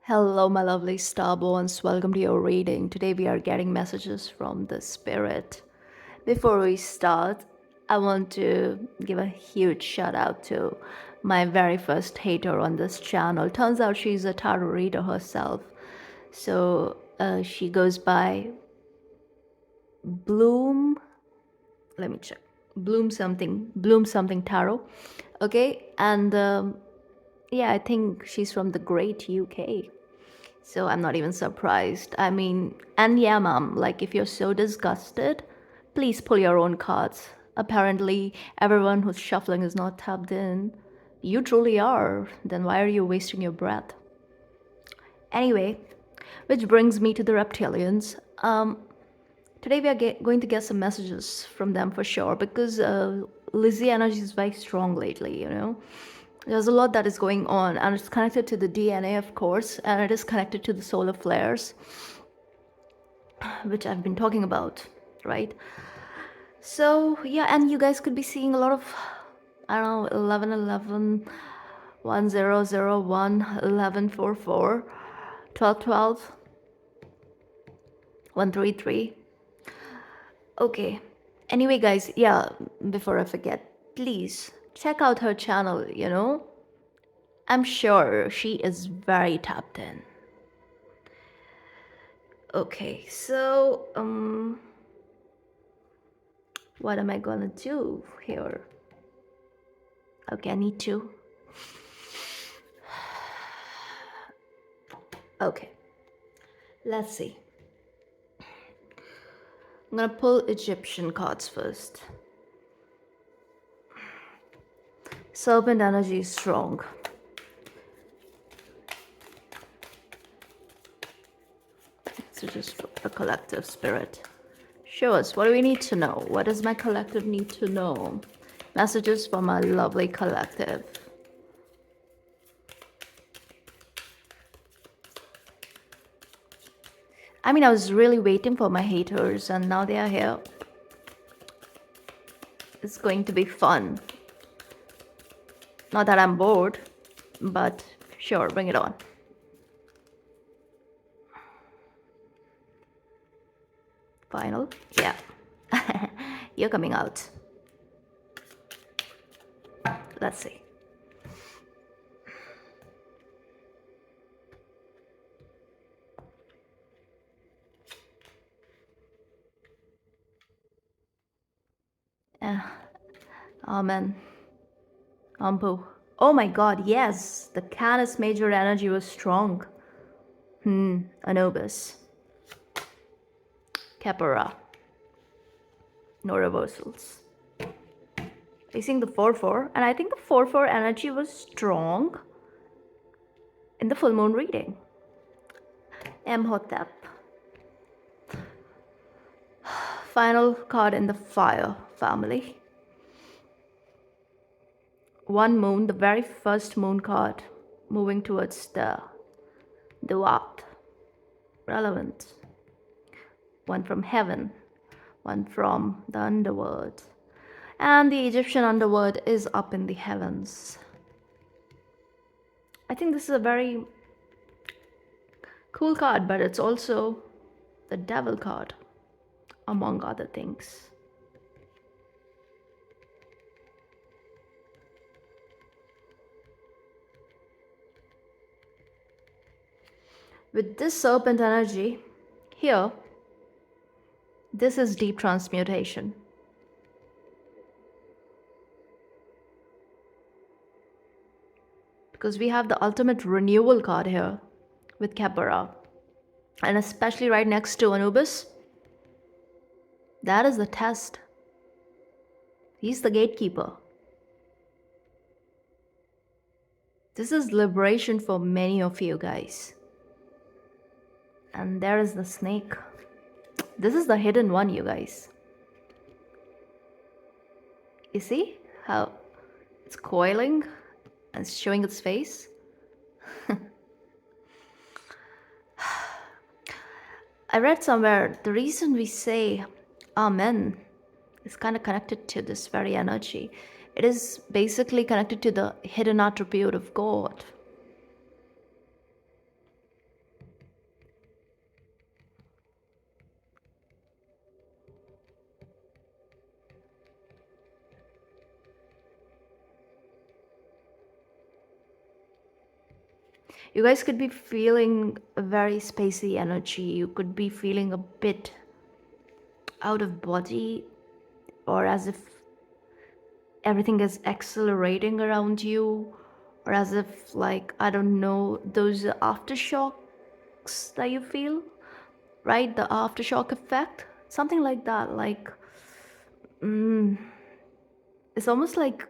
Hello, my lovely starborns. Welcome to your reading. Today we are getting messages from the spirit. Before we start, I want to give a huge shout out to my very first hater on this channel. Turns out she's a tarot reader herself. So she goes by Bloom. Let me check. Bloom something tarot. Okay, and yeah, I think she's from the great UK. So I'm not even surprised. I mean, and yeah, mom, like if you're so disgusted, please pull your own cards. Apparently, everyone who's shuffling is not tapped in. You truly are. Then why are you wasting your breath? Anyway, which brings me to the reptilians. Today we are going to get some messages from them for sure because Lizzie energy is very strong lately. There's a lot that is going on, and it's connected to the DNA, of course, and it is connected to the solar flares, which I've been talking about, right? So, yeah, and you guys could be seeing a lot of, I don't know, 1111, 1001, 1144, 1212, 133. Okay. Anyway, guys, yeah, before I forget, please check out her channel. I'm sure she is very tapped in. Okay, so what am I gonna do here? Okay, I need to. Okay, let's see. I'm gonna pull Egyptian cards first. Serpent energy is strong. So just a collective spirit. Show us, what do we need to know? What does my collective need to know? Messages from my lovely collective. I mean, I was really waiting for my haters, and now they are here. It's going to be fun. Not that I'm bored, but sure, bring it on. Final? Yeah. You're coming out. Let's see. Amen. Ampu. Oh my god, yes! The Canis Major energy was strong. Anubis. Capora. No reversals. Facing the 4-4, and I think the 4-4 energy was strong in the full moon reading. Imhotep. Final card in the fire family. One moon, the very first moon card, moving towards the Duat. Relevant. One from heaven, one from the underworld. And the Egyptian underworld is up in the heavens. I think this is a very cool card, but it's also the devil card, among other things. With this serpent energy here, this is deep transmutation. Because we have the ultimate renewal card here with Capora. And especially right next to Anubis. That is the test. He's the gatekeeper. This is liberation for many of you guys. And there is the snake. This is the hidden one, you guys. You see how it's coiling and showing its face? I read somewhere the reason we say Amen is kind of connected to this very energy. It is basically connected to the hidden attribute of God. You guys could be feeling a very spacey energy. You could be feeling a bit out of body, or as if everything is accelerating around you, or as if, like, I don't know, those aftershocks that you feel, right? The aftershock effect, something like that. Like, it's almost like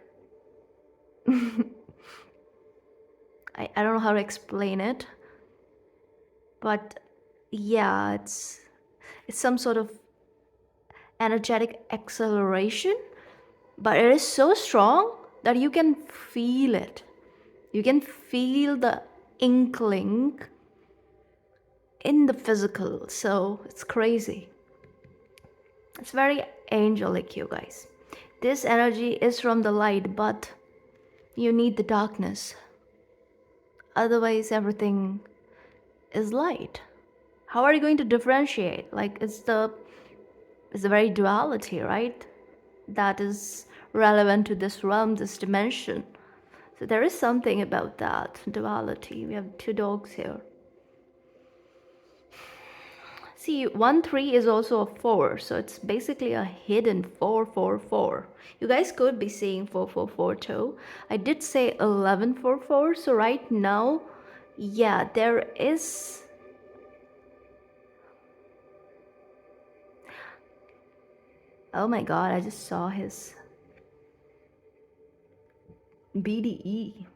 I don't know how to explain it, but yeah, it's some sort of energetic acceleration, but it is so strong that you can feel it. You can feel the inkling in the physical. So it's crazy. It's very angelic, you guys. This energy is from the light, but you need the darkness. Otherwise, everything is light. How are you going to differentiate? Like, it's the very duality, right? That is relevant to this realm, this dimension. So there is something about that duality. We have two dogs here. See, 1 3 is also a 4, so it's basically a hidden 4 4 4. You guys could be seeing 4 4 4 too. I did say 11 4 4, so right now, yeah, there is. Oh my god, I just saw his BDE.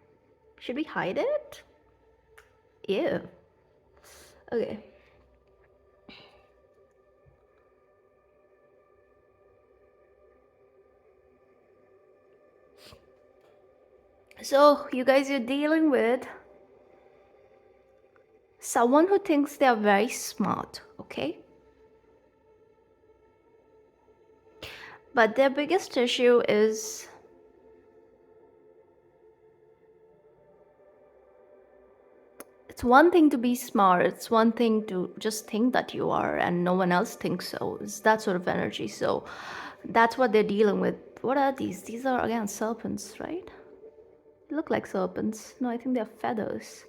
Should we hide it? Ew. Okay. So, you guys, you're dealing with someone who thinks they are very smart, okay? But their biggest issue is it's one thing to be smart, it's one thing to just think that you are and no one else thinks so. It's that sort of energy. So that's what they're dealing with. What are these? These are again serpents, right? They look like serpents. No, I think they're feathers.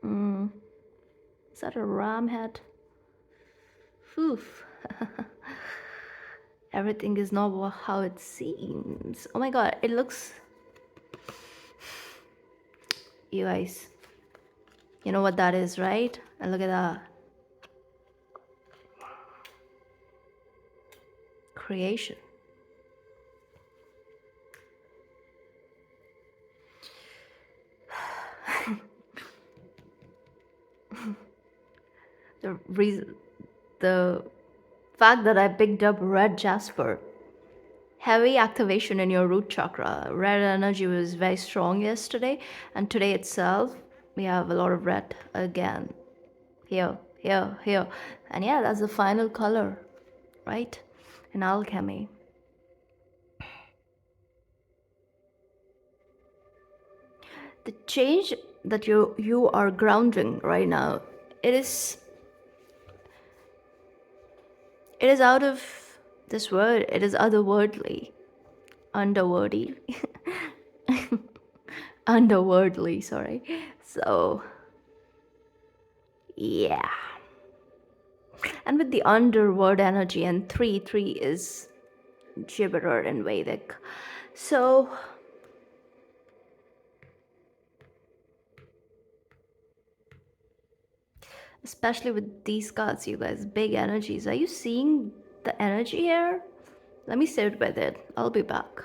Is that a ram head? Oof. Everything is not how it seems. Oh my god, it looks. You guys, you know what that is, right? And look at that. Creation. The reason, the fact that I picked up red jasper, heavy activation in your root chakra. Red energy was very strong yesterday, and today itself we have a lot of red again. Here, here, here, and yeah, that's the final color, right? In alchemy. The change that you are grounding right now, it is it is out of this world. It is otherworldly, underworldly, underworldly. Sorry. So yeah, and with the underworld energy, and 3 3 is Jupiter in Vedic. So especially with these cards, you guys, big energies. Are you seeing the energy here? Let me sit with it. I'll be back.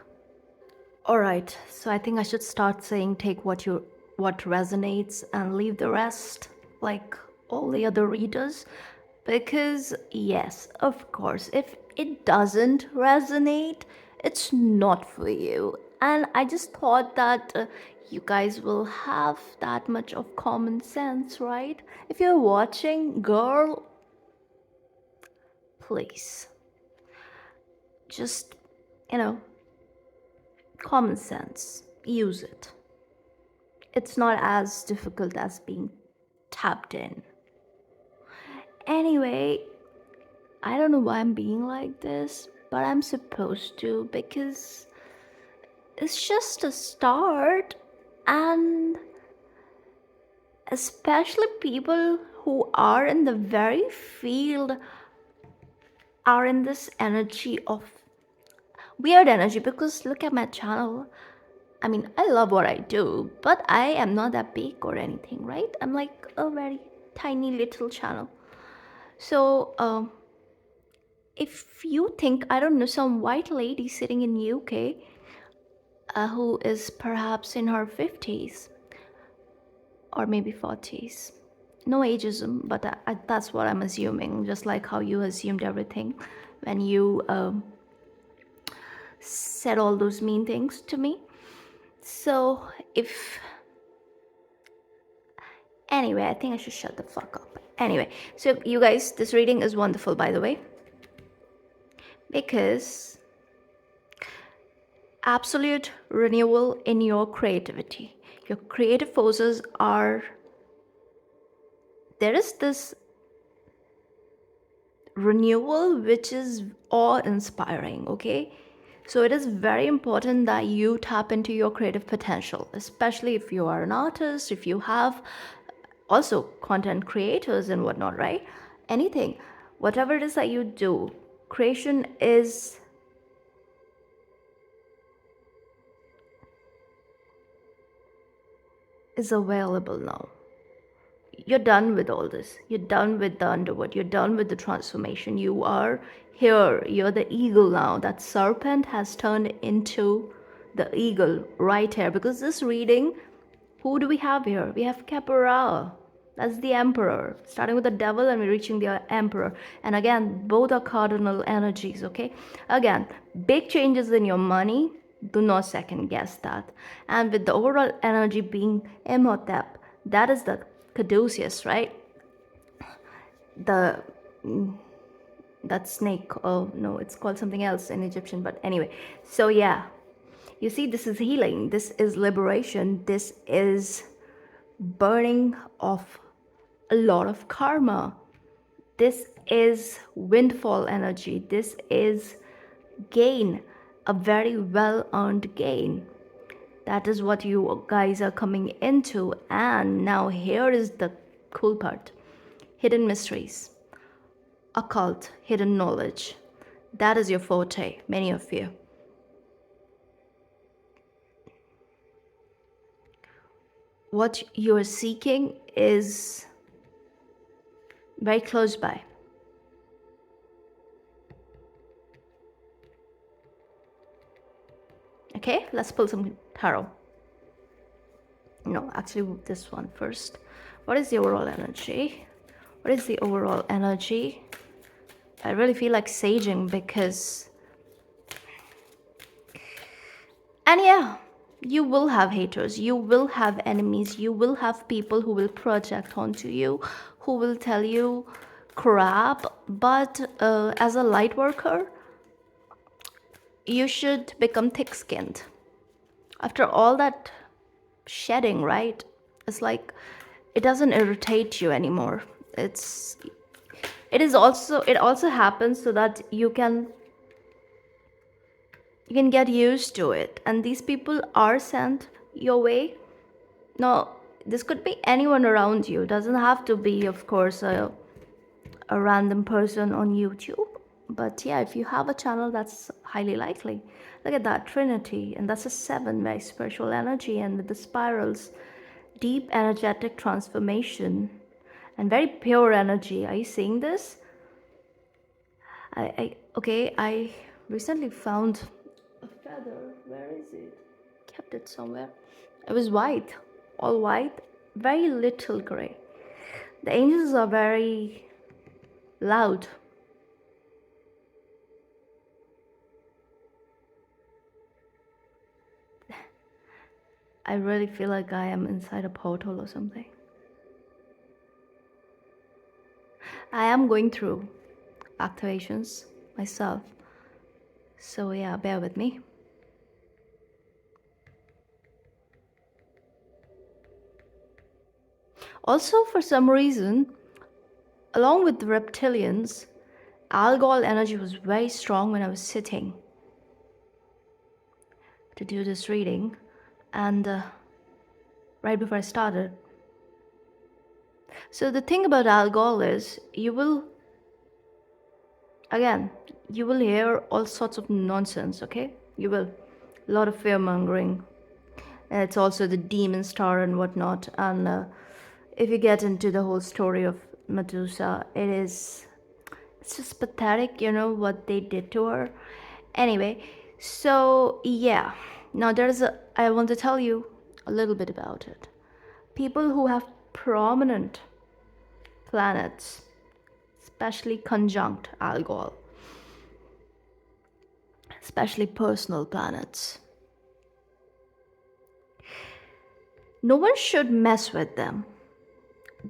All right. So I think I should start saying take what resonates and leave the rest, like all the other readers. Because yes, of course, if it doesn't resonate, it's not for you. And I just thought that you guys will have that much of common sense, right? If you're watching, girl, please just, you know, common sense, use it. It's not as difficult as being tapped in. Anyway, I don't know why I'm being like this, but I'm supposed to because it's just a start, and especially people who are in the very field are in this energy of weird energy. Because look at my channel. I mean, I love what I do, but I am not that big or anything, right? I'm like a very tiny little channel. So if you think, I don't know, some white lady sitting in UK who is perhaps in her 50s or maybe 40s, no ageism, but that's what I'm assuming, just like how you assumed everything when you said all those mean things to me. So if anyway, I think I should shut the fuck up. Anyway, so you guys, this reading is wonderful, by the way, because absolute renewal in your creativity. Your creative forces are, there is this renewal which is awe-inspiring, okay? So it is very important that you tap into your creative potential, especially if you are an artist, if you have also content creators and whatnot, right? Anything, whatever it is that you do, creation is available now. You're done with all this. You're done with the underwood. You're done with the transformation. You are here. You're the eagle now. That serpent has turned into the eagle right here. Because this reading, who do we have here? We have Caparao. That's the emperor. Starting with the devil and we're reaching the emperor. And again, both are cardinal energies, okay? Again, big changes in your money. Do not second guess that. And with the overall energy being Imhotep, that is the caduceus, right? The that snake. Oh no, it's called something else in Egyptian, but anyway. So yeah, you see, this is healing, this is liberation, this is burning of a lot of karma, this is windfall energy, this is gain, a very well earned gain. That is what you guys are coming into. And now here is the cool part: hidden mysteries, occult, hidden knowledge. That is your forte, many of you. What you are seeking is very close by. Okay, let's pull some tarot. No, actually, this one first. What is the overall energy? What is the overall energy? I really feel like saging because... And yeah, you will have haters, you will have enemies, you will have people who will project onto you, who will tell you crap, but as a light worker, you should become thick-skinned. After all that shedding, right? It's like it doesn't irritate you anymore. It also happens so that you can get used to it. And these people are sent your way. No, this could be anyone around you. It doesn't have to be, of course, a random person on YouTube. But yeah, if you have a channel, that's highly likely. Look at that Trinity, and that's a 7, very spiritual energy, and with the spirals, deep energetic transformation, and very pure energy. Are you seeing this? I recently found a feather. Where is it? Kept it somewhere. It was white, all white, very little gray. The angels are very loud. I really feel like I am inside a portal or something. I am going through activations myself. So yeah, bear with me. Also, for some reason, along with the reptilians, algal energy was very strong when I was sitting to do this reading. And right before I started, So the thing about alcohol is again, you will hear all sorts of nonsense, okay? You will. A lot of fear mongering. It's also the demon star and whatnot. And if you get into the whole story of Medusa, it's just pathetic, what they did to her. Anyway, so yeah. Now I want to tell you a little bit about it. People who have prominent planets, especially conjunct algol, especially personal planets. No one should mess with them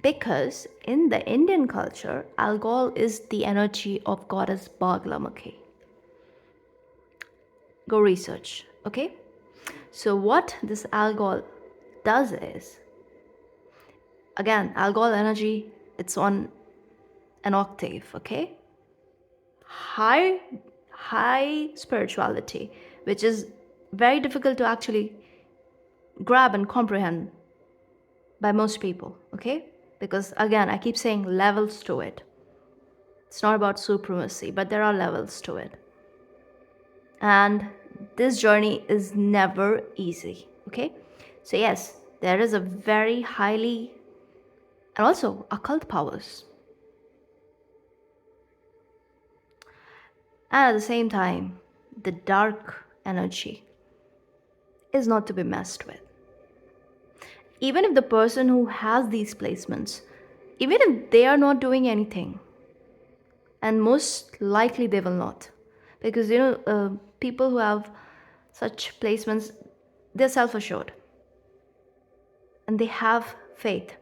because in the Indian culture, algol is the energy of goddess Baglamukhi. Go research, okay? So what this algol does is, again, algol energy, it's on an octave, okay? High, high spirituality, which is very difficult to actually grab and comprehend by most people, okay? Because again, I keep saying levels to it. It's not about supremacy, but there are levels to it. And this journey is never easy, okay? So, yes, there is a very highly, and also occult powers. And at the same time, the dark energy is not to be messed with. Even if the person who has these placements, even if they are not doing anything, and most likely they will not, because people who have such placements, they're self-assured and they have faith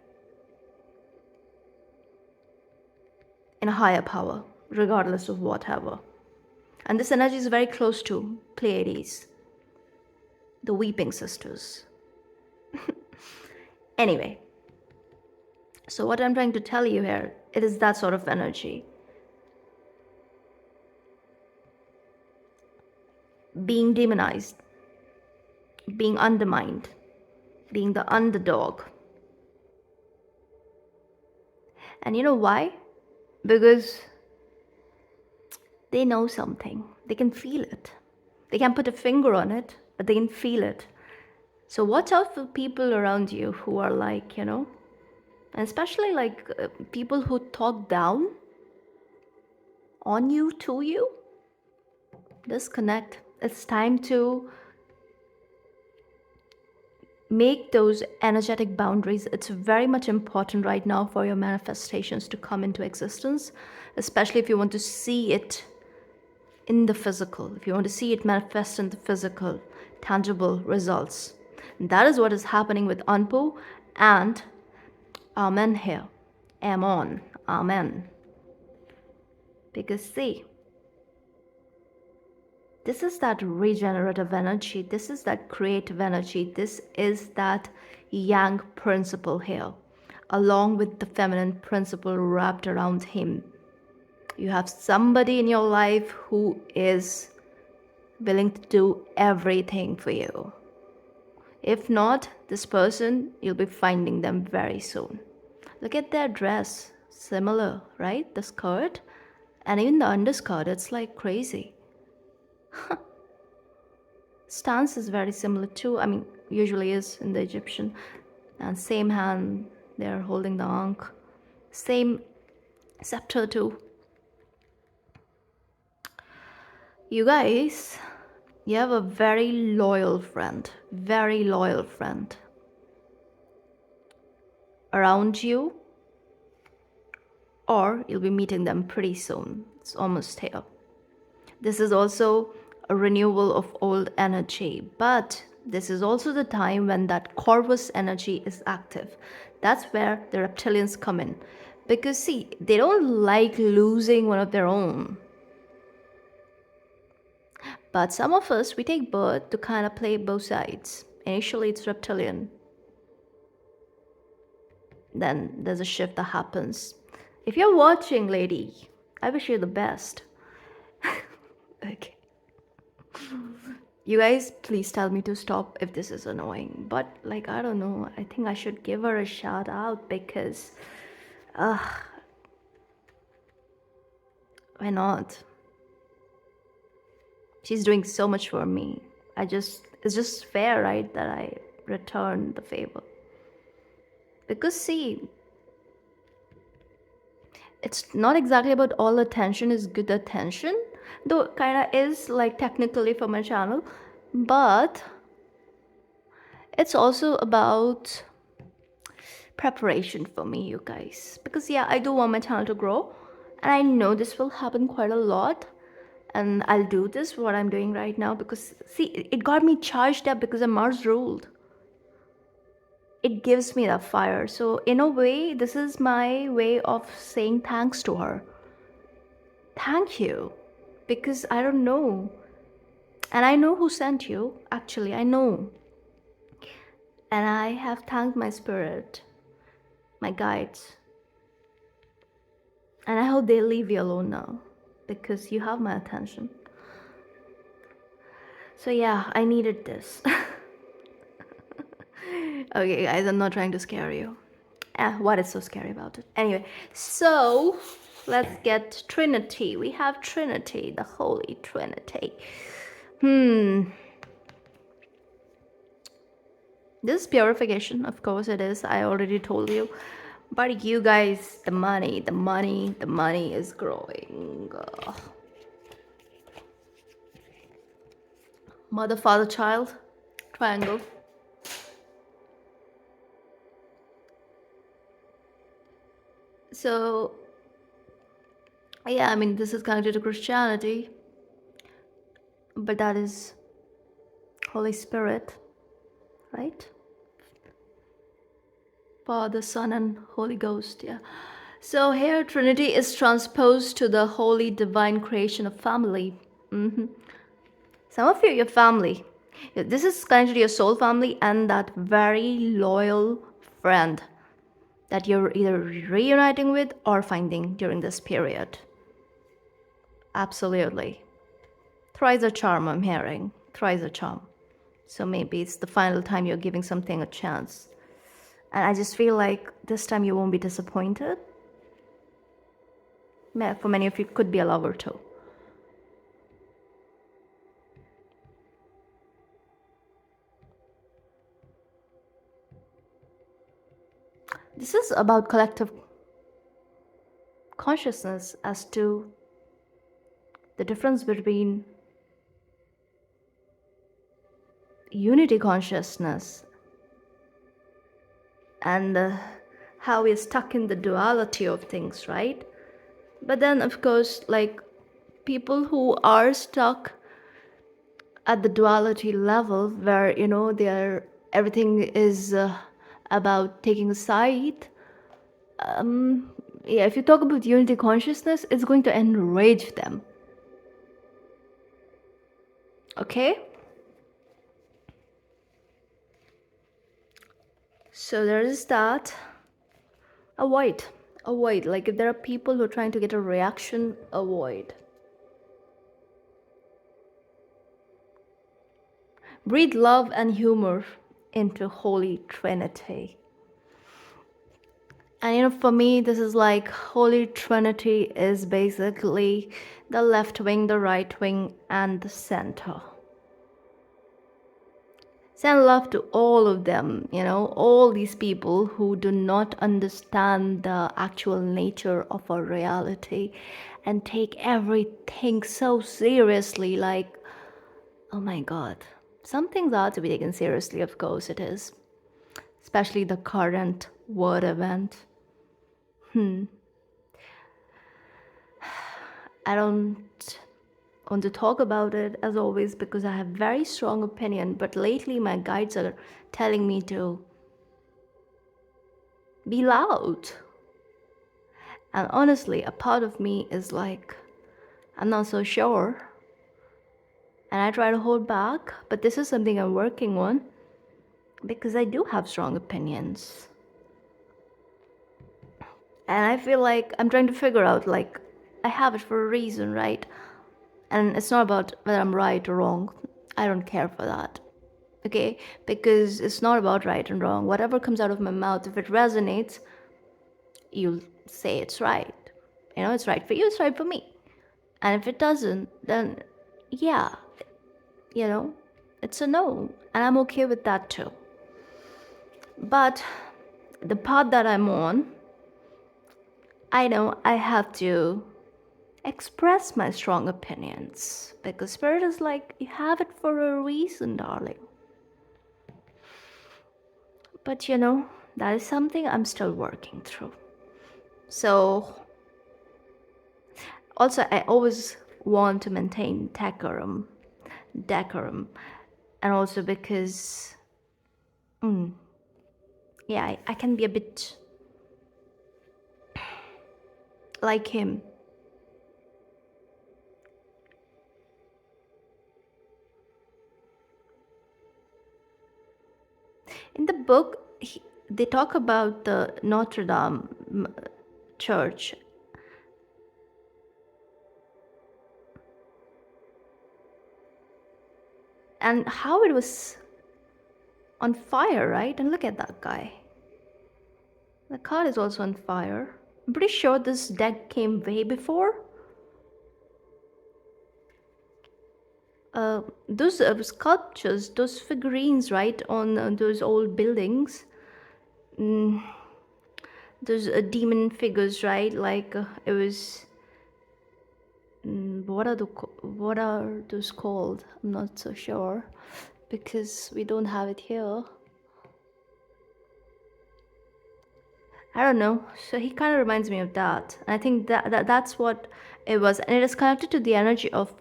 in a higher power regardless of whatever. And this energy is very close to Pleiades, the weeping sisters. Anyway, so what I'm trying to tell you here, it is that sort of energy. Being demonized, being undermined, being the underdog. And you know why? Because they know something. They can feel it. They can put a finger on it, but they can feel it. So watch out for people around you who are like, and especially like people who talk down on you, to you. Disconnect. It's time to make those energetic boundaries. It's very much important right now for your manifestations to come into existence, especially if you want to see it in the physical, if you want to see it manifest in the physical, tangible results. And that is what is happening with Anpu and Amen here. Amon. Amen. Because see, this is that regenerative energy. This is that creative energy. This is that yang principle here, along with the feminine principle wrapped around him. You have somebody in your life who is willing to do everything for you. If not, this person, you'll be finding them very soon. Look at their dress. Similar, right? The skirt and even the underskirt, it's like crazy. Stance is very similar too. I mean, usually is in the Egyptian. And same hand, they're holding the ankh. Same scepter too. You guys, you have a very loyal friend around you, or you'll be meeting them pretty soon. It's almost here. This is also a renewal of old energy, but this is also the time when that Corvus energy is active. That's where the reptilians come in. Because see, they don't like losing one of their own. But some of us, we take birth to kind of play both sides. Initially, it's reptilian. Then there's a shift that happens. If you're watching, lady, I wish you the best. Okay. You guys, please tell me to stop if this is annoying. But, like, I don't know. I think I should give her a shout out because Why not? She's doing so much for me. It's just fair, right, that I return the favor. Because, see, it's not exactly about all attention is good attention, though it kind of is, like, technically for my channel, but it's also about preparation for me, you guys. Because, yeah, I do want my channel to grow, and I know this will happen quite a lot. And I'll do this, what I'm doing right now, because, see, it got me charged up because of Mars ruled. It gives me that fire. So, in a way, this is my way of saying thanks to her. Thank you. Because I don't know. And I know who sent you, actually, I know. And I have thanked my spirit, my guides. And I hope they leave you alone now, because you have my attention. So, yeah, I needed this. Okay, guys, I'm not trying to scare you. What is so scary about it? Anyway, so let's get Trinity. We have Trinity, the Holy Trinity. This is purification, of course it is. I already told you. But you guys, the money is growing. Mother, father, child, triangle. So, yeah, I mean, this is connected to Christianity, but that is Holy Spirit, right? Father, Son, and Holy Ghost, yeah. So here, Trinity is transposed to the holy divine creation of family. Some of you, your family. This is connected to your soul family and that very loyal friend that you're either reuniting with or finding during this period. Absolutely. Thrice a charm, I'm hearing. Thrice a charm. So maybe it's the final time you're giving something a chance. And I just feel like this time you won't be disappointed. For many of you, it could be a lover too. This is about collective consciousness as to the difference between unity consciousness and how we're stuck in the duality of things, right? But then, of course, like people who are stuck at the duality level where, they're everything is about taking a side. Yeah, if you talk about unity consciousness, it's going to enrage them. Okay? So there is that. Avoid. Avoid. Like if there are people who are trying to get a reaction, avoid. Breathe love and humor into Holy Trinity. And for me, this is like Holy Trinity is basically the left wing, the right wing, and the center. Send love to all of them, all these people who do not understand the actual nature of our reality and take everything so seriously, like, oh my God. Some things are to be taken seriously, of course it is. Especially the current world event. I don't want to talk about it as always because I have very strong opinion, but lately my guides are telling me to be loud. And honestly, a part of me is like, I'm not so sure. And I try to hold back, but this is something I'm working on because I do have strong opinions. And I feel like I'm trying to figure out, like, I have it for a reason, right? And it's not about whether I'm right or wrong. I don't care for that. Okay? Because it's not about right and wrong. Whatever comes out of my mouth, if it resonates, you'll say it's right. It's right for you, it's right for me. And if it doesn't, then yeah, you know, it's a no. And I'm okay with that too. But the path that I'm on, I know I have to express my strong opinions because Spirit is like, you have it for a reason, darling. But that is something I'm still working through. So, also, I always want to maintain decorum, and also because, yeah, I can be a bit like him. In the book, they talk about the Notre Dame church. And how it was on fire, right? And look at that guy. The car is also on fire. I'm pretty sure this deck came way before. Those sculptures, those figurines, right, on those old buildings. Those demon figures, right? Like it was. What are those called? I'm not so sure, because we don't have it here. I don't know. So he kind of reminds me of that. And I think that's what it was. And it is connected to the energy of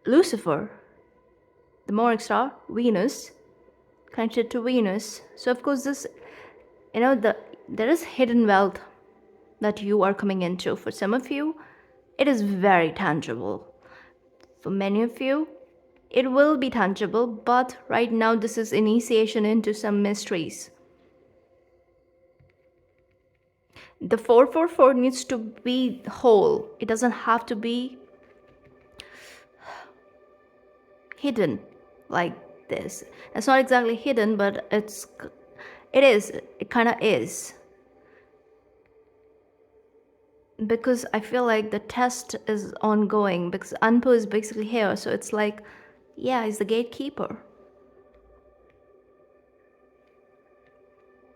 Lucifer, the morning star, Venus, connected to Venus. So of course this, there is hidden wealth that you are coming into. For some of you, it is very tangible. For many of you, it will be tangible, but right now this is initiation into some mysteries. The 444 needs to be whole. It doesn't have to be hidden like this. It's not exactly hidden, but it kind of is. Because I feel like the test is ongoing, because Anpu is basically here, so it's like, yeah, he's the gatekeeper.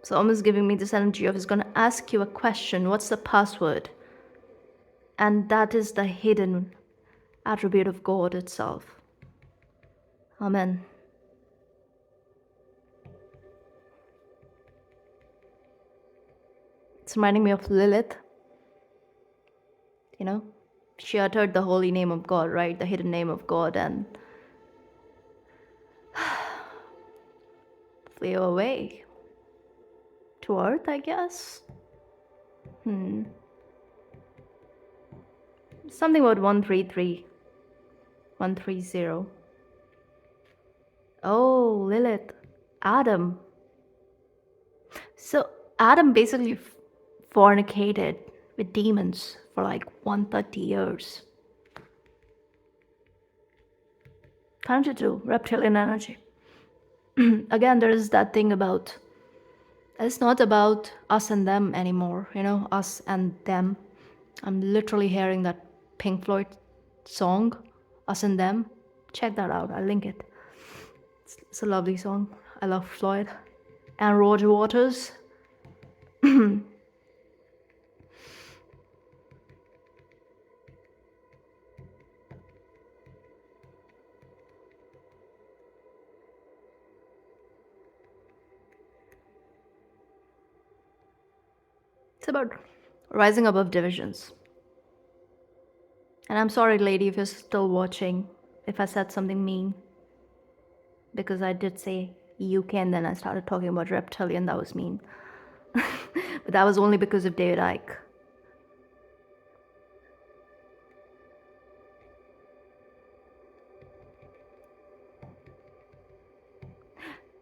So almost giving me this energy of he's gonna ask you a question, what's the password? And that is the hidden attribute of God itself. Amen. It's reminding me of Lilith. She uttered the holy name of God, right? The hidden name of God, and flew away to Earth, I guess. Something about 133. 130. Oh, Lilith. Adam. So Adam basically fornicated with demons for like 130 years. Connected to reptilian energy. Again, there is that thing about, it's not about us and them anymore, us and them. I'm literally hearing that Pink Floyd song, Us and Them. Check that out, I'll link it. It's a lovely song. I love Floyd. And Roger Waters. It's about rising above divisions. And I'm sorry, lady, if you're still watching, if I said something mean. Because I did say UK and then I started talking about reptilian, that was mean. But that was only because of David Icke.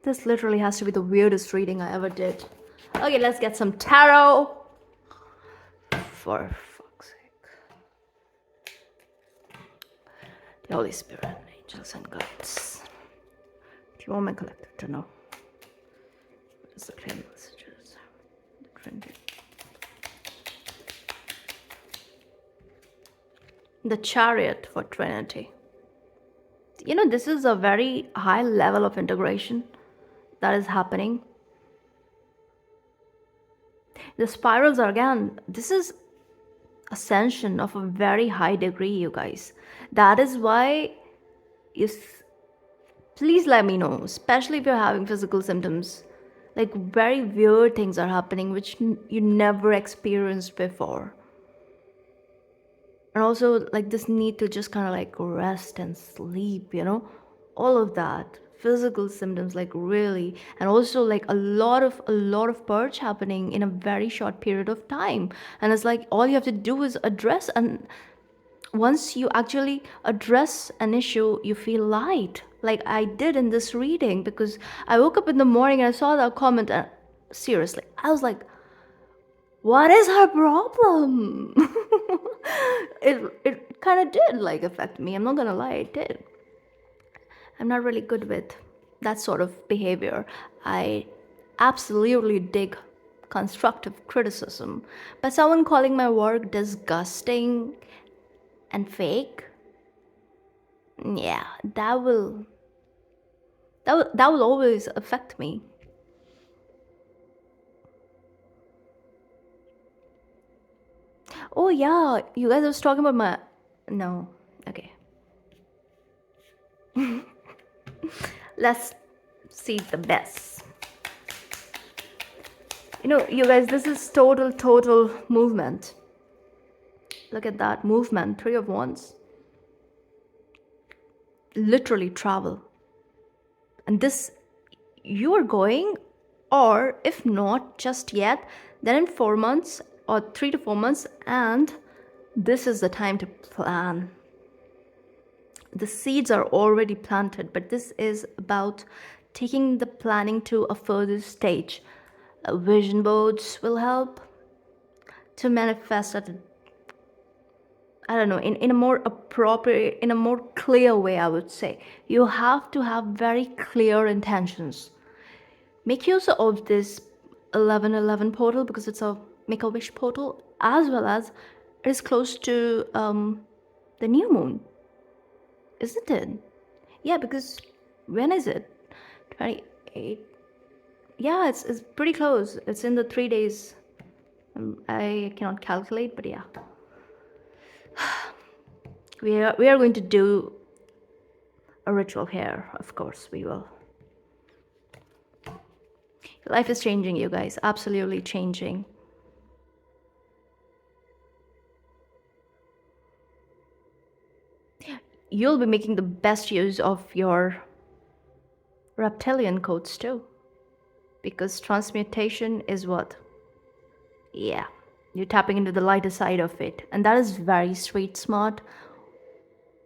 This literally has to be the weirdest reading I ever did. Okay, let's get some tarot. For fuck's sake. The Holy Spirit, angels and guides. Do you want my collective to know? What is the clear messages? The Trinity. The chariot for Trinity. This is a very high level of integration that is happening. The spirals are, again, this is ascension of a very high degree, you guys. That is why you please let me know, especially if you're having physical symptoms. Like very weird things are happening which you never experienced before. And also like this need to just kind of like rest and sleep, all of that physical symptoms, like really. And also like a lot of purge happening in a very short period of time. And it's like all you have to do is address, and once you actually address an issue, you feel light, like I did in this reading. Because I woke up in the morning and I saw that comment, and seriously, I was like, what is her problem? It kind of did like affect me. I'm not gonna lie, it did. I'm not really good with that sort of behavior. I absolutely dig constructive criticism, but someone calling my work disgusting and fake, yeah, that will always affect me. Oh yeah, you guys was talking about my, no, okay. Let's see the best. You guys, this is total movement. Look at that movement, Three of Wands. Literally travel. And this, you are going, or if not just yet, then in 4 months or 3 to 4 months, and this is the time to plan. The seeds are already planted, but this is about taking the planning to a further stage. Vision boards will help to manifest at, I don't know, in a more appropriate, in a more clear way, I would say. You have to have very clear intentions. Make use of this 1111 portal because it's a make a wish portal, as well as it is close to the new moon, isn't it? Yeah, because when is it? 28. Yeah, it's pretty close. It's in the 3 days. I cannot calculate, but yeah. We are going to do a ritual here, of course we will. Life is changing, you guys, absolutely changing. You'll be making the best use of your reptilian codes too, because transmutation is what? Yeah, you're tapping into the lighter side of it, and that is very street smart,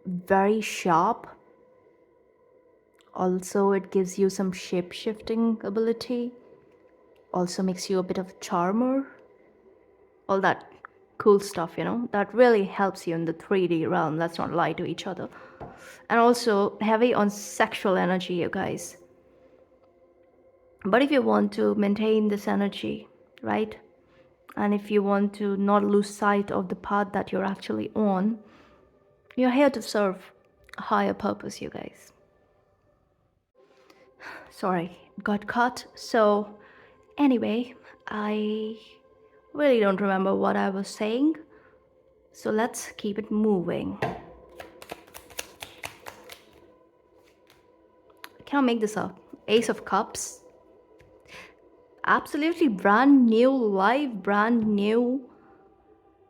very sharp. Also, it gives you some shape shifting ability, also makes you a bit of a charmer, all that cool stuff, that really helps you in the 3D realm. Let's not lie to each other. And also heavy on sexual energy, you guys. But if you want to maintain this energy, right, and if you want to not lose sight of the path that you're actually on, you're here to serve a higher purpose, you guys. Sorry, got caught. So anyway, I really don't remember what I was saying, so let's keep it moving. Can I make this up? Ace of Cups. Absolutely brand new life, brand new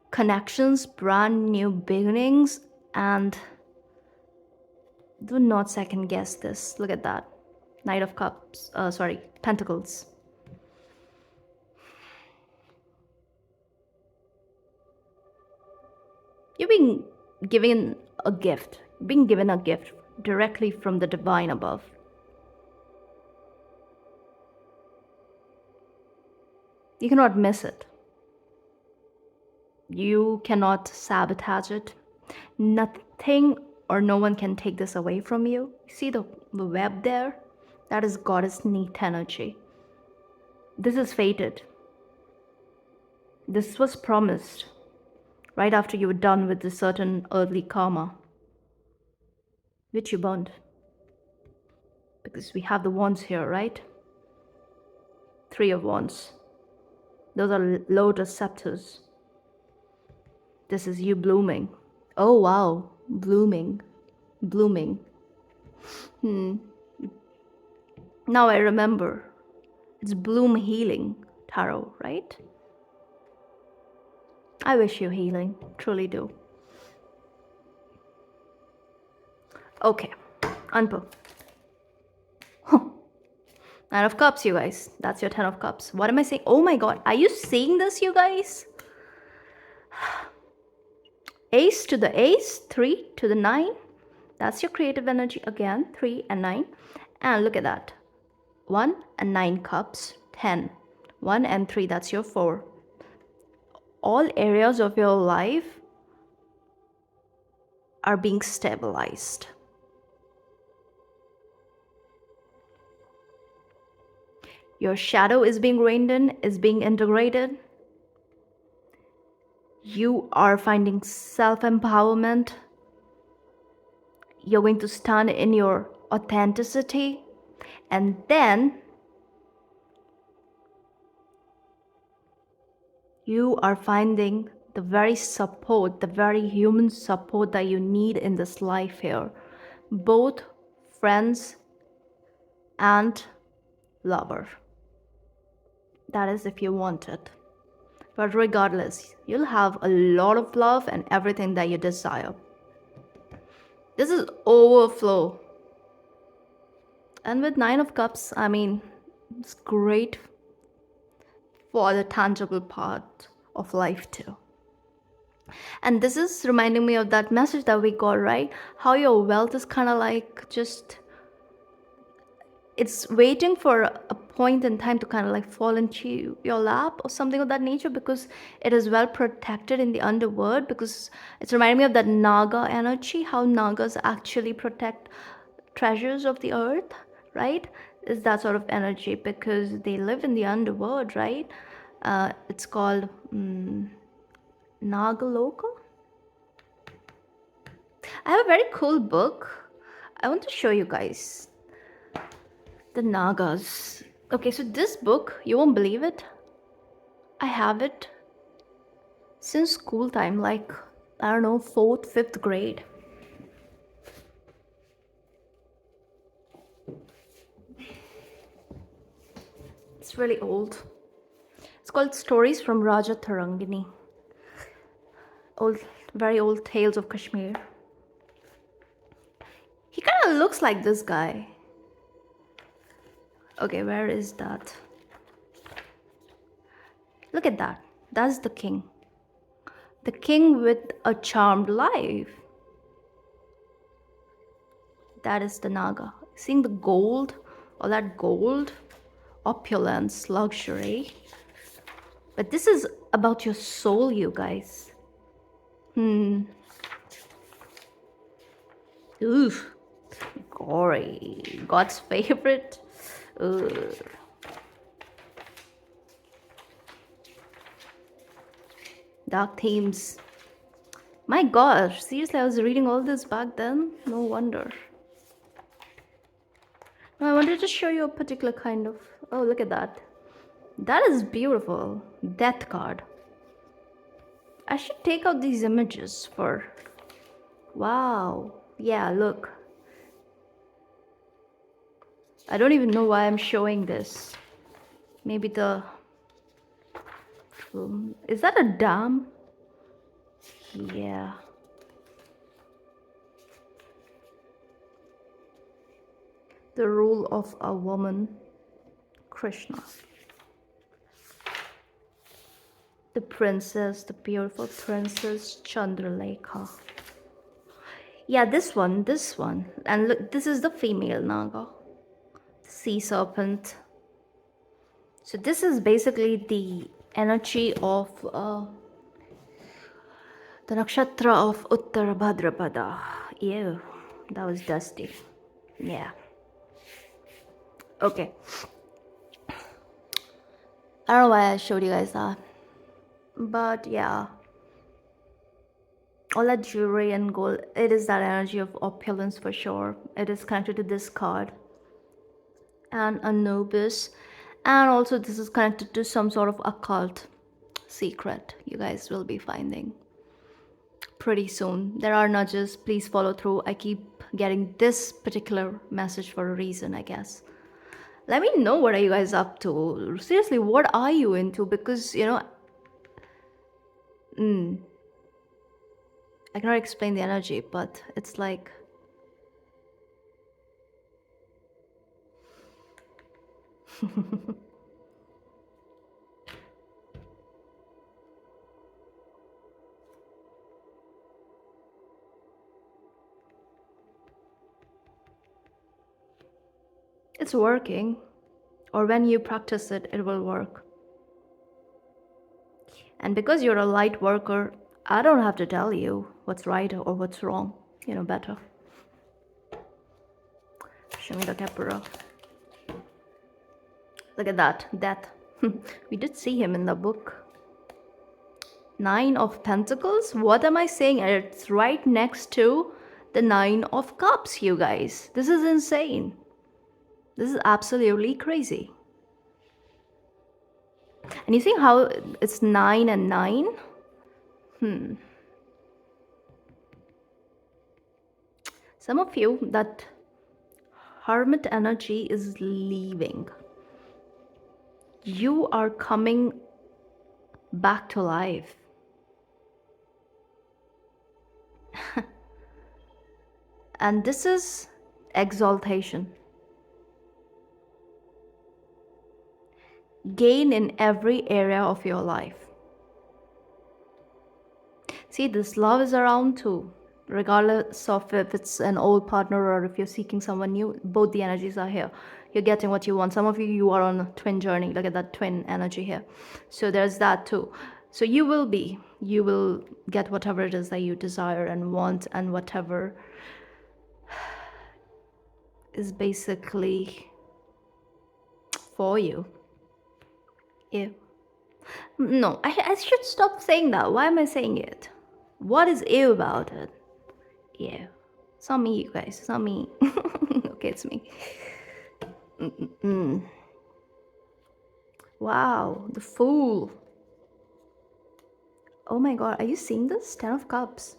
connections, brand new beginnings, and do not second guess this. Look at that. Knight of Cups, Pentacles. You're being given a gift, directly from the divine above. You cannot miss it. You cannot sabotage it. Nothing or no one can take this away from you. See the web there? That is goddess Neat energy. This is fated. This was promised. right after you were done with this certain earthly karma, which you burned. Because we have the wands here, right? 3 of Wands. Those are lotus scepters. This is you blooming. Oh wow, blooming. Blooming. Now I remember. It's Bloom Healing Tarot, right? I wish you healing. Truly do. Okay. Unpo. 9 of Cups, you guys. That's your 10 of Cups. What am I saying? Oh my god. Are you seeing this, you guys? Ace to the Ace. 3 to the 9. That's your creative energy again. 3 and 9. And look at that. 1 and 9 cups. 10. 1 and 3. That's your 4. All areas of your life are being stabilized. Your shadow is being reined in, is being integrated. You are finding self-empowerment. You're going to stand in your authenticity. And then you are finding the very support, the very human support that you need in this life here. Both friends and lover. That is if you want it. But regardless, you'll have a lot of love and everything that you desire. This is overflow. And with 9 of Cups, I mean, it's great for the tangible part of life too. And this is reminding me of that message that we got, right? How your wealth is kind of like just, it's waiting for a point in time to kind of like fall into your lap or something of that nature, because it is well protected in the underworld. Because it's reminding me of that Naga energy, how Nagas actually protect treasures of the earth, right? Is that sort of energy, because they live in the underworld, right? It's called Nagaloka. I have a very cool book. I want to show you guys the Nagas. Okay, so this book, you won't believe it. I have it since school time, like, I don't know, 4th, 5th grade. It's really old. It's called Stories from Raja Tarangini. Old, very old tales of Kashmir. He kind of looks like this guy. Okay, where is that? Look at that. That's the king. The king with a charmed life. That is the Naga. Seeing the gold, all that gold, opulence, luxury. But this is about your soul, you guys. Oof. Gory. God's favorite. Ugh. Dark themes. My gosh, seriously, I was reading all this back then. No wonder. No, I wanted to show you a particular kind of. Oh, look at that. That is beautiful. Death card. I should take out these images for. Wow. Yeah, look. I don't even know why I'm showing this. Maybe the. Is that a dam? Yeah. The rule of a woman. Krishna. The princess, the beautiful princess Chandralekha. Yeah, this one. And look, this is the female Naga. The sea serpent. So this is basically the energy of the nakshatra of Uttara Bhadrapada. Ew, that was dusty. Yeah. Okay. I don't know why I showed you guys that. But yeah. All that jewelry and gold, it is that energy of opulence for sure. It is connected to this card and Anubis. And also, this is connected to some sort of occult secret you guys will be finding pretty soon. There are nudges, please follow through. I keep getting this particular message for a reason, I guess. Let me know, what are you guys up to? Seriously, what are you into? Because, I cannot explain the energy, but it's like, it's working. Or when you practice it, it will work. And because you're a light worker, I don't have to tell you what's right or what's wrong. You know better. Show me the Capra. Look at that. Death. We did see him in the book. Nine of Pentacles? What am I saying? It's right next to the Nine of Cups, you guys. This is insane. This is absolutely crazy. And you see how it's 9 and 9? Some of you, that hermit energy is leaving. You are coming back to life. And this is exaltation. Gain in every area of your life. See, this love is around too. Regardless of if it's an old partner or if you're seeking someone new, both the energies are here. You're getting what you want. Some of you are on a twin journey. Look at that twin energy here. So there's that too. So you will get whatever it is that you desire and want, and whatever is basically for you. Yeah. No, I should stop saying that. Why am I saying it? What is ew about it? Yeah. It's not me, you guys. It's not me. Okay, it's me. Wow, the Fool. Oh my god, are you seeing this? 10 of Cups.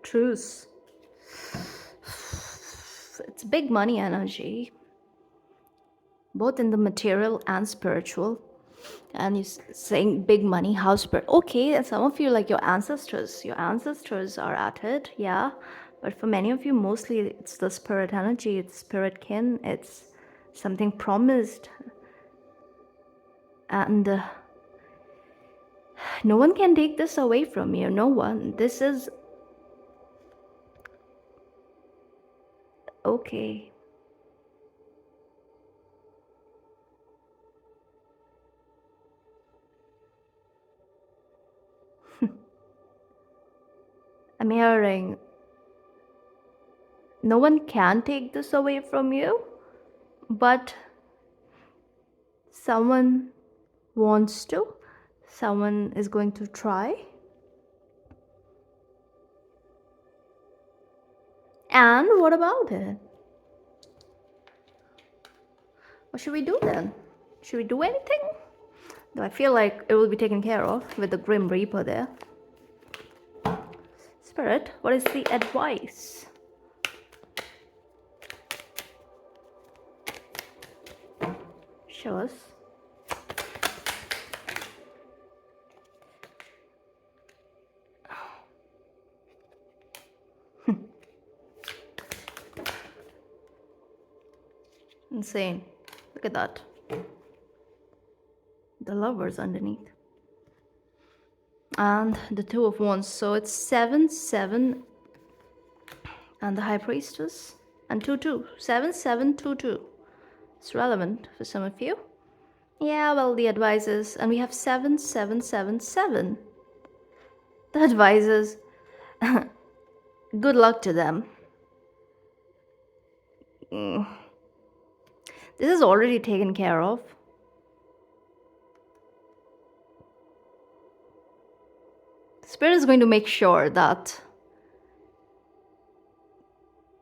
Truce. It's big money energy, both in the material and spiritual. And you're saying big money, house spirit. Okay, and some of you, like your ancestors are at it, yeah. But for many of you, mostly it's the spirit energy, it's spirit kin, it's something promised. And no one can take this away from you. No one. This is okay. I'm hearing no one can take this away from you, but someone wants to. Someone is going to try. And what about it? What should we do then? Should we do anything? Though I feel like it will be taken care of with the Grim Reaper there. Spirit, what is the advice? Show us. Insane. Look at that. The Lovers underneath. And the Two of Wands. So it's 7, 7, and the High Priestess. And 2, 2. 7, 7, 2, 2. It's relevant for some of you. Yeah, well, the advisors. And we have 7, 7, 7, 7. The advisors. Good luck to them. This is already taken care of. Spirit is going to make sure that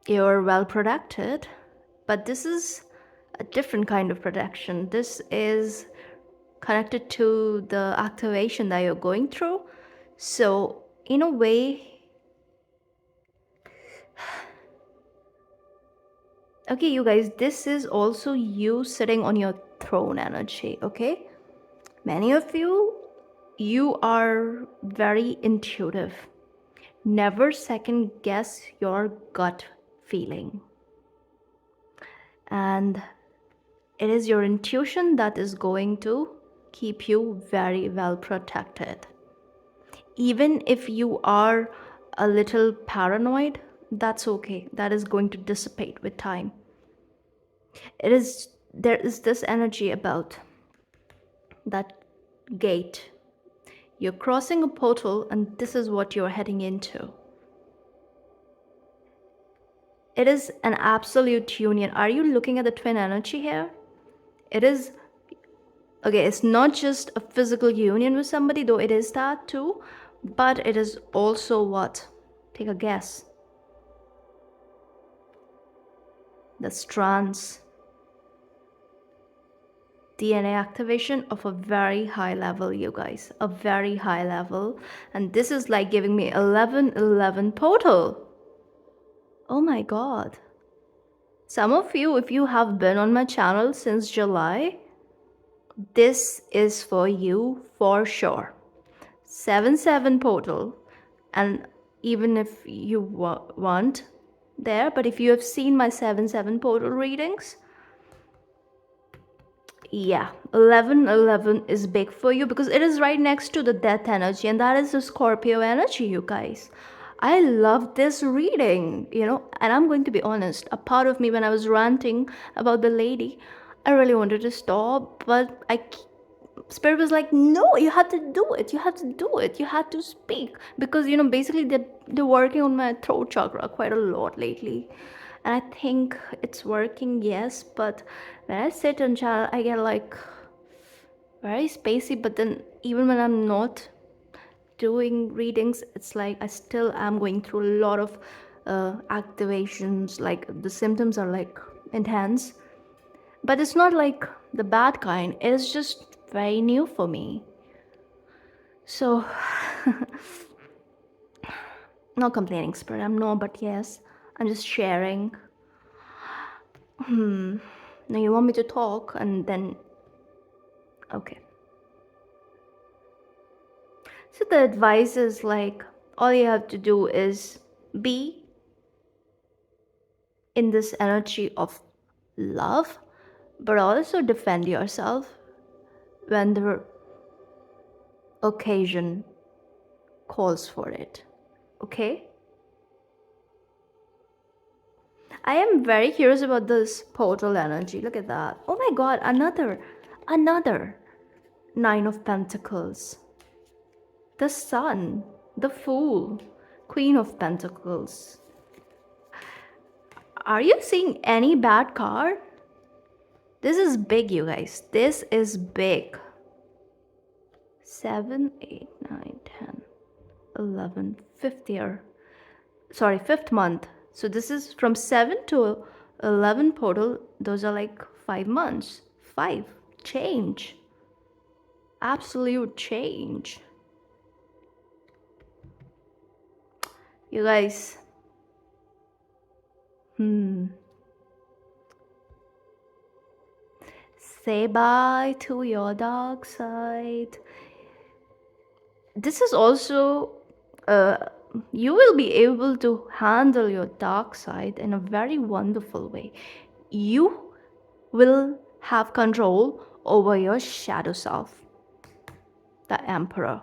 you're well protected, but this is a different kind of protection. This is connected to the activation that you're going through. So, in a way, okay, you guys, this is also you sitting on your throne energy, okay? Many of you, you are very intuitive. Never second guess your gut feeling. And it is your intuition that is going to keep you very well protected. Even if you are a little paranoid, that's okay. That is going to dissipate with time. There is this energy about that gate. You're crossing a portal and this is what you're heading into. It is an absolute union. Are you looking at the twin energy here? It is, okay, it's not just a physical union with somebody, though it is that too, but it is also what? Take a guess. The strands. DNA activation of a very high level, you guys. A very high level. And this is like giving me 1111 portal. Oh my god. Some of you, if you have been on my channel since July, this is for you for sure. 7-7 portal. And even if you want there, but if you have seen my 7-7 portal readings, yeah, 11-11 is big for you because it is right next to the death energy, and that is the Scorpio energy, you guys. I love this reading, and I'm going to be honest. A part of me, when I was ranting about the lady, I really wanted to stop, but Spirit was like, no, you have to do it. You have to do it. You have to speak. Because, basically they're working on my throat chakra quite a lot lately. And I think it's working, yes. But when I sit on channel, I get like very spacey. But then even when I'm not doing readings, it's like I still am going through a lot of activations. Like the symptoms are like intense. But it's not like the bad kind. It's just very new for me. So, not complaining, Spirit. I'm not, but yes, I'm just sharing. Now you want me to talk and then. Okay. So the advice is like, all you have to do is be in this energy of love, but also defend yourself when the occasion calls for it. Okay? I am very curious about this portal energy. Look at that. Oh my god, another 9 of Pentacles. The Sun, the Fool, Queen of Pentacles. Are you seeing any bad card? This is big, you guys. This is big. 7, 8, 9, 10, 11, fifth year. Sorry, 5th month. So this is from 7 to 11 portal. Those are like 5 months. 5. Change. Absolute change. You guys. Say bye to your dark side. This is also, you will be able to handle your dark side in a very wonderful way. You will have control over your shadow self, the Emperor,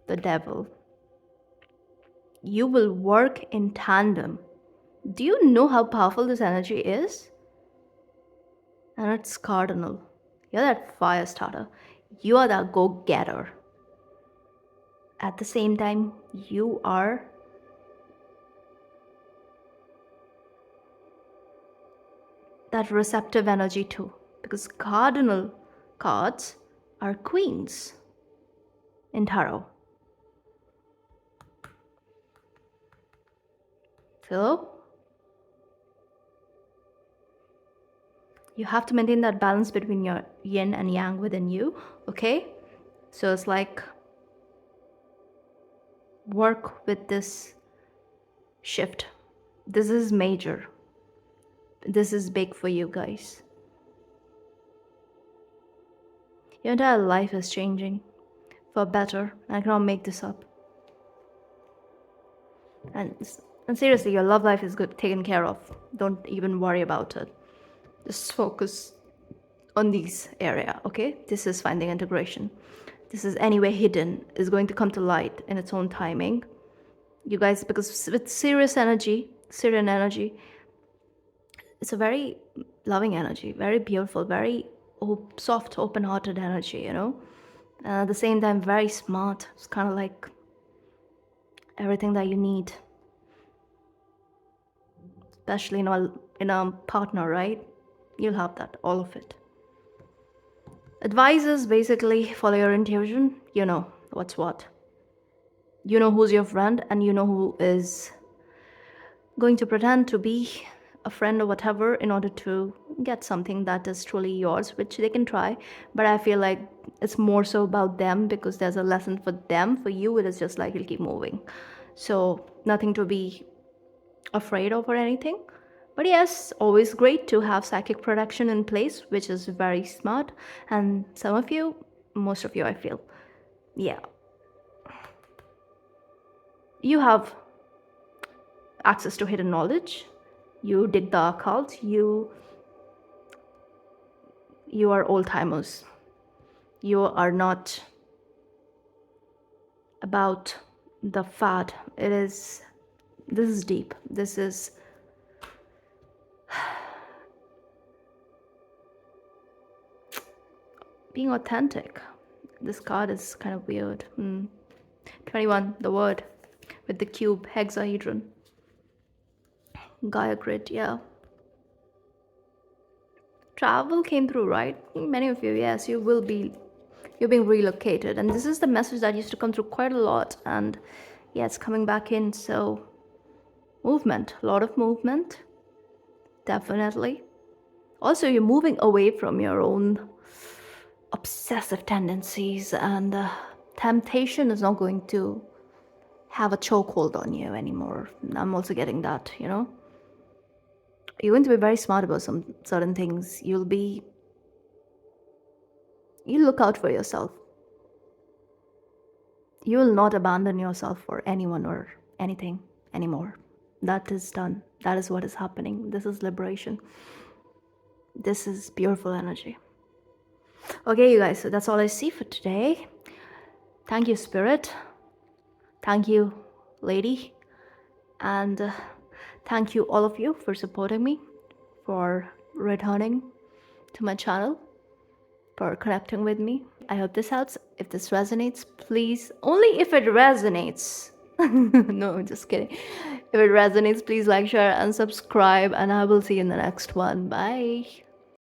the Devil. You will work in tandem. Do you know how powerful this energy is? And it's cardinal. You're that fire starter. You are that go-getter. At the same time, you are that receptive energy too. Because cardinal cards are queens in tarot. Hello? You have to maintain that balance between your yin and yang within you, okay? So it's like work with this shift. This is major. This is big for you guys. Your entire life is changing for better. I cannot make this up. And, and seriously, your love life is good, taken care of. Don't even worry about it. Just focus on these area, okay? This is finding integration. This is anyway hidden, is going to come to light in its own timing. You guys, because with Syrian energy, it's a very loving energy, very beautiful, very soft, open-hearted energy, you know? And at the same time, very smart. It's kind of like everything that you need, especially in a partner, right? You'll have that, all of it. Advices basically follow your intuition. You know what's what. You know who's your friend, and you know who is going to pretend to be a friend or whatever in order to get something that is truly yours, which they can try. But I feel like it's more so about them, because there's a lesson for them. For you, it is just like you'll keep moving. So nothing to be afraid of or anything. But yes, always great to have psychic protection in place, which is very smart. And some of you, most of you, I feel, yeah, you have access to hidden knowledge. You dig the occult. You are old timers. You are not about the fad. This is deep. This is being authentic. This card is kind of weird. 21, the word with the cube, hexahedron. Gaia grid, yeah. Travel came through, right? Many of you, yes, you're being relocated. And this is the message that used to come through quite a lot. And yeah, it's coming back in. So movement, a lot of movement, definitely. Also, you're moving away from your own obsessive tendencies, and temptation is not going to have a chokehold on you anymore. I'm also getting that, you know. You're going to be very smart about some certain things. You look out for yourself. You will not abandon yourself for anyone or anything anymore. That is done. That is what is happening. This is liberation. This is beautiful energy. Okay, you guys, so that's all I see for today. Thank you, Spirit. Thank you, Lady. And thank you, all of you, for supporting me, for returning to my channel, for connecting with me. I hope this helps. If this resonates, please, only if it resonates. No, just kidding. If it resonates, please like, share, and subscribe. And I will see you in the next one. Bye.